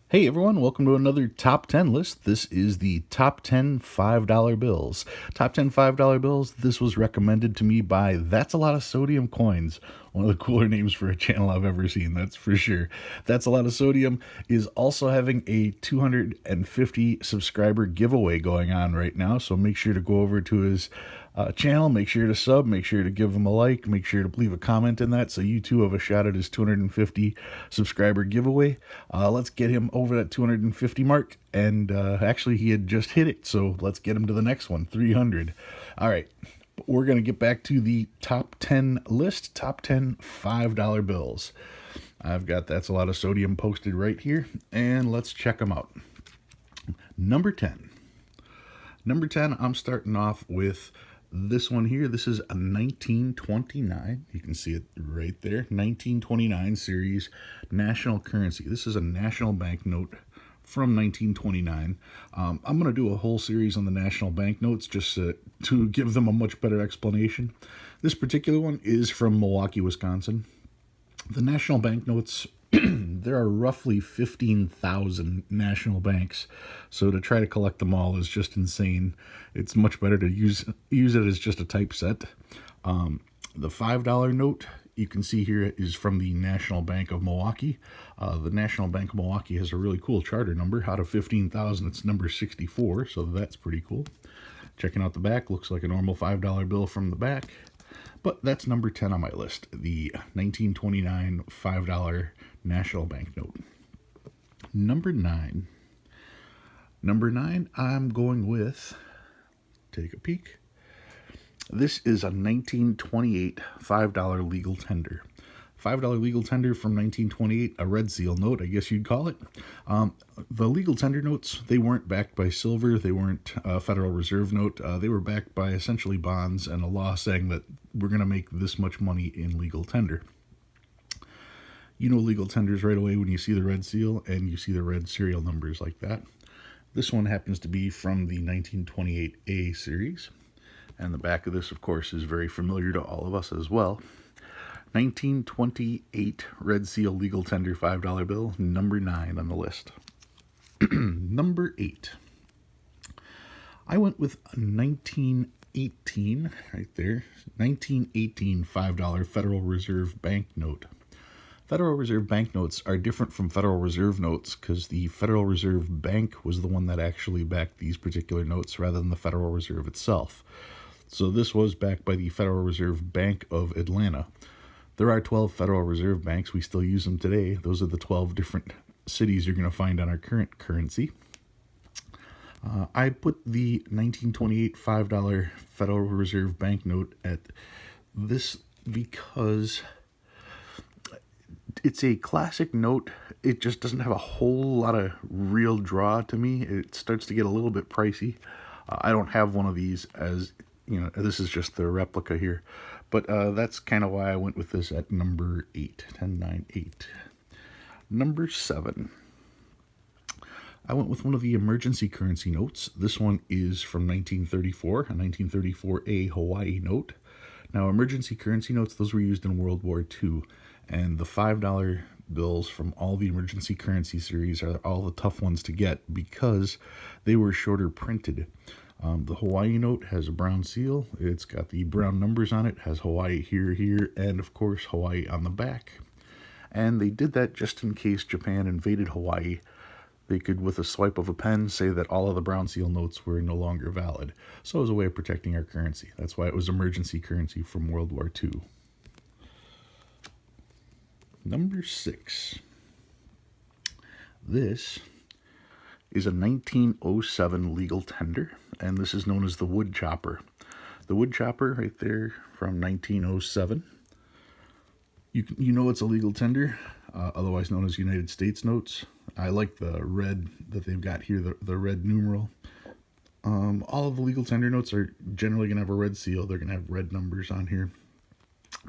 Hey everyone, welcome to another top 10 list. This is the top 10 $5 bills. Top 10 $5 bills. This was recommended to me by That's a Lot of Sodium Coins. One of the cooler names for a channel I've ever seen, that's for sure. That's a Lot of Sodium is also having a 250 subscriber giveaway going on right now, so make sure to go over to his channel. Make sure to sub, make sure to give him a like, make sure to leave a comment in that so you too have a shot at his 250 subscriber giveaway. Let's get him over that 250 mark, and actually he had just hit it, so let's get him to the next one, 300. All right, we're going to get back to the top 10 list, top 10 $5 bills. I've got That's a Lot of Sodium posted right here, and let's check them out. Number 10. Number 10, I'm starting off with this one here. This is a 1929. You can see it right there. 1929 series national currency. This is a national banknote from 1929. I'm going to do a whole series on the national banknotes just to give them a much better explanation. This particular one is from Milwaukee, Wisconsin. The national banknotes, there are roughly 15,000 national banks, so to try to collect them all is just insane. It's much better to use it as just a typeset. The $5 note you can see here is from the National Bank of Milwaukee. The National Bank of Milwaukee has a really cool charter number. Out of 15,000, it's number 64, so that's pretty cool. Checking out the back, looks like a normal $5 bill from the back. But that's number 10 on my list, the 1929 $5 national banknote. Number 9. Number 9, I'm going with, take a peek. This is a 1928 $5 legal tender. $5 legal tender from 1928, a red seal note, I guess you'd call it. The legal tender notes, they weren't backed by silver, they weren't a Federal Reserve note, they were backed by essentially bonds and a law saying that we're going to make this much money in legal tender. You know legal tenders right away when you see the red seal and you see the red serial numbers like that. This one happens to be from the 1928A series, and the back of this, of course, is very familiar to all of us as well. 1928 Red Seal Legal Tender $5 bill, number 9 on the list. Number 8. I went with a 1918, right there, 1918 $5 Federal Reserve banknote. Federal Reserve banknotes are different from Federal Reserve notes because the Federal Reserve Bank was the one that actually backed these particular notes rather than the Federal Reserve itself. So this was backed by the Federal Reserve Bank of Atlanta. There are 12 Federal Reserve banks. We still use them today. Those are the 12 different cities you're going to find on our current currency. I put the 1928 $5 Federal Reserve banknote at this because it's a classic note. It just doesn't have a whole lot of real draw to me. It starts to get a little bit pricey. I don't have one of these, as you know, this is just the replica here. But that's kind of why I went with this at number 8, 10, 9, 8. Number 7. I went with one of the emergency currency notes. This one is from 1934, a 1934A Hawaii note. Now, emergency currency notes, those were used in World War II. And the $5 bills from all the emergency currency series are all the tough ones to get because they were shorter printed. The Hawaii note has a brown seal. It's got the brown numbers on it, has Hawaii here, and of course Hawaii on the back. And they did that just in case Japan invaded Hawaii. They could, with a swipe of a pen, say that all of the brown seal notes were no longer valid. So it was a way of protecting our currency. That's why it was emergency currency from World War II. Number 6. This is a 1907 legal tender, and this is known as the wood chopper. The wood chopper right there from 1907. You know it's a legal tender, otherwise known as United States notes. I like the red that they've got here, the red numeral. All of the legal tender notes are generally going to have a red seal. They're going to have red numbers on here.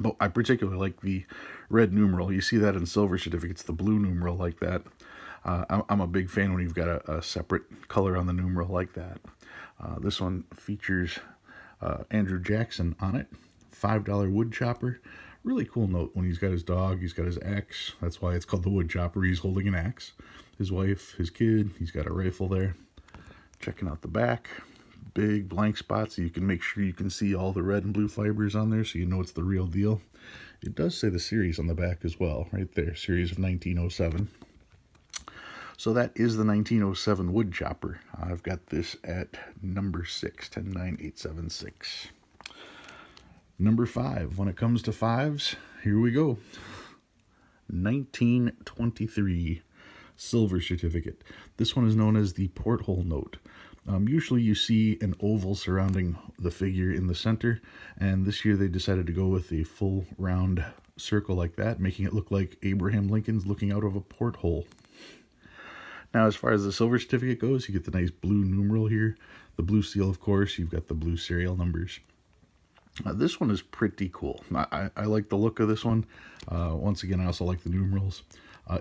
But I particularly like the red numeral. You see that in silver certificates, the blue numeral like that. I'm a big fan when you've got a separate color on the numeral like that. This one features Andrew Jackson on it. $5 wood chopper. Really cool note when he's got his dog, he's got his axe. That's why it's called the wood chopper. He's holding an axe. His wife, his kid, he's got a rifle there. Checking out the back. Big blank spots so you can make sure you can see all the red and blue fibers on there so you know it's the real deal. It does say the series on the back as well, right there, series of 1907. So that is the 1907 wood chopper. I've got this at number 6, 109,876. Number 5, when it comes to fives, here we go. 1923 silver certificate. This one is known as the porthole note. Usually you see an oval surrounding the figure in the center, and this year they decided to go with a full round circle like that, making it look like Abraham Lincoln's looking out of a porthole. Now, as far as the silver certificate goes, you get the nice blue numeral here, the blue seal, of course, you've got the blue serial numbers. This one is pretty cool. I like the look of this one. Once again, I also like the numerals.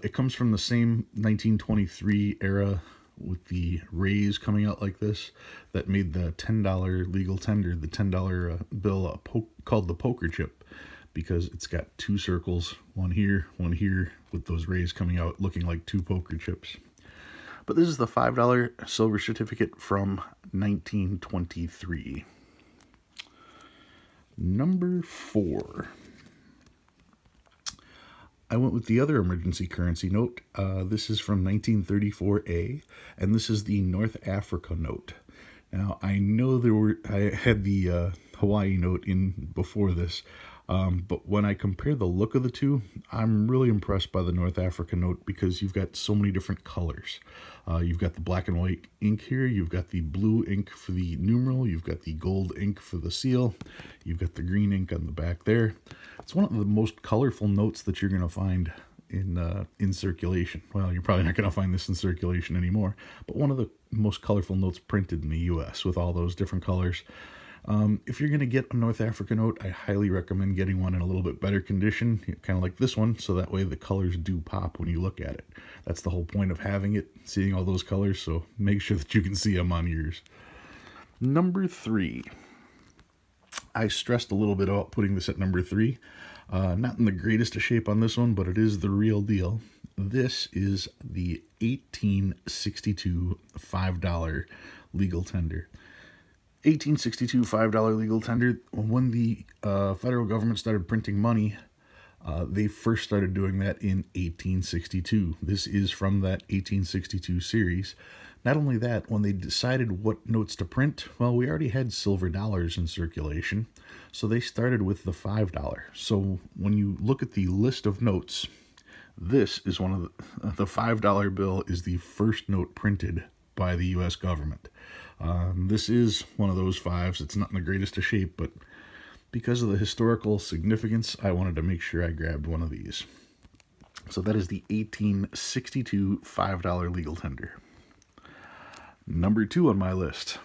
It comes from the same 1923 era with the rays coming out like this that made the $10 legal tender, the $10 bill called the poker chip, because it's got two circles, one here, with those rays coming out looking like two poker chips. But this is the $5 silver certificate from 1923. Number 4. I went with the other emergency currency note. This is from 1934A, and this is the North Africa note. Now, I know I had the Hawaii note in before this, but when I compare the look of the two, I'm really impressed by the North Africa note because you've got so many different colors. You've got the black and white ink here, you've got the blue ink for the numeral, you've got the gold ink for the seal, you've got the green ink on the back there. It's one of the most colorful notes that you're going to find in circulation. Well, you're probably not going to find this in circulation anymore, but one of the most colorful notes printed in the US with all those different colors. If you're going to get a North Africa note, I highly recommend getting one in a little bit better condition, kind of like this one, so that way the colors do pop when you look at it. That's the whole point of having it, seeing all those colors, so make sure that you can see them on yours. Number 3. I stressed a little bit about putting this at number 3. Not in the greatest of shape on this one, but it is the real deal. This is the 1862 $5 legal tender. 1862 $5 legal tender. When the federal government started printing money, they first started doing that in 1862. This is from that 1862 series. Not only that, when they decided what notes to print, well, we already had silver dollars in circulation, so they started with the $5. So when you look at the list of notes, this is one of the $5 bill is the first note printed by the U.S. government. This is one of those fives. It's not in the greatest of shape, but because of the historical significance, I wanted to make sure I grabbed one of these. So that is the 1862 $5 legal tender. Number 2 on my list,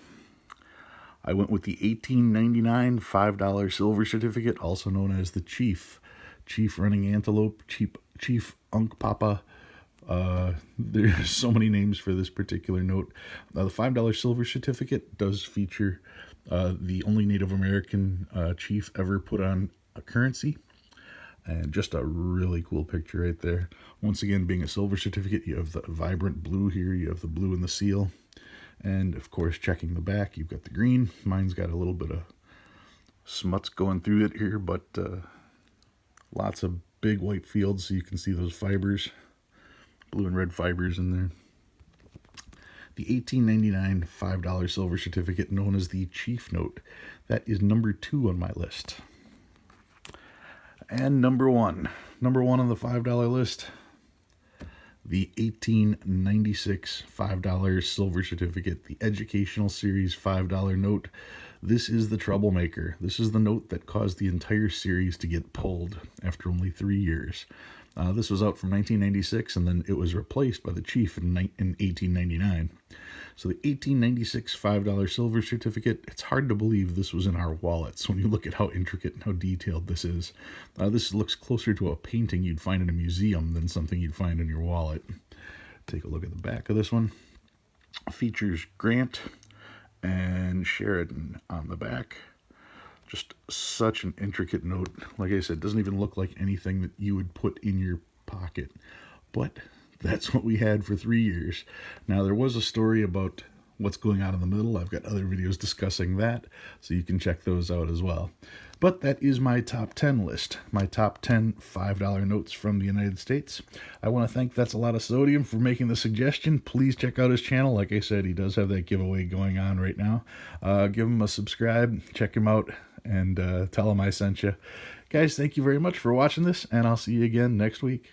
I went with the 1899 $5 silver certificate, also known as the Chief Running Antelope, Chief Unk Papa. There's so many names for this particular note. The $5 silver certificate does feature the only Native American chief ever put on a currency. And just a really cool picture right there. Once again, being a silver certificate, you have the vibrant blue here, you have the blue in the seal. And of course, checking the back, you've got the green. Mine's got a little bit of smuts going through it here, but lots of big white fields so you can see those fibers, blue and red fibers in there. The 1899 $5 silver certificate, known as the Chief Note, that is number 2 on my list. And number 1 on the $5 list, the 1896 $5 silver certificate, the Educational Series $5 note. This is the troublemaker. This is the note that caused the entire series to get pulled after only 3 years. This was out from 1996, and then it was replaced by the Chief in 1899. So the 1896 $5 silver certificate, it's hard to believe this was in our wallets when you look at how intricate and how detailed this is. This looks closer to a painting you'd find in a museum than something you'd find in your wallet. Take a look at the back of this one. Features Grant and Sheridan on the back. Just such an intricate note. Like I said, it doesn't even look like anything that you would put in your pocket. But that's what we had for 3 years. Now, there was a story about what's going on in the middle. I've got other videos discussing that, so you can check those out as well. But that is my top 10 list, my top 10 $5 notes from the United States. I want to thank That's a Lot of Sodium for making the suggestion. Please check out his channel. Like I said, he does have that giveaway going on right now. Give him a subscribe, check him out, and tell him I sent you. Guys, thank you very much for watching this, and I'll see you again next week.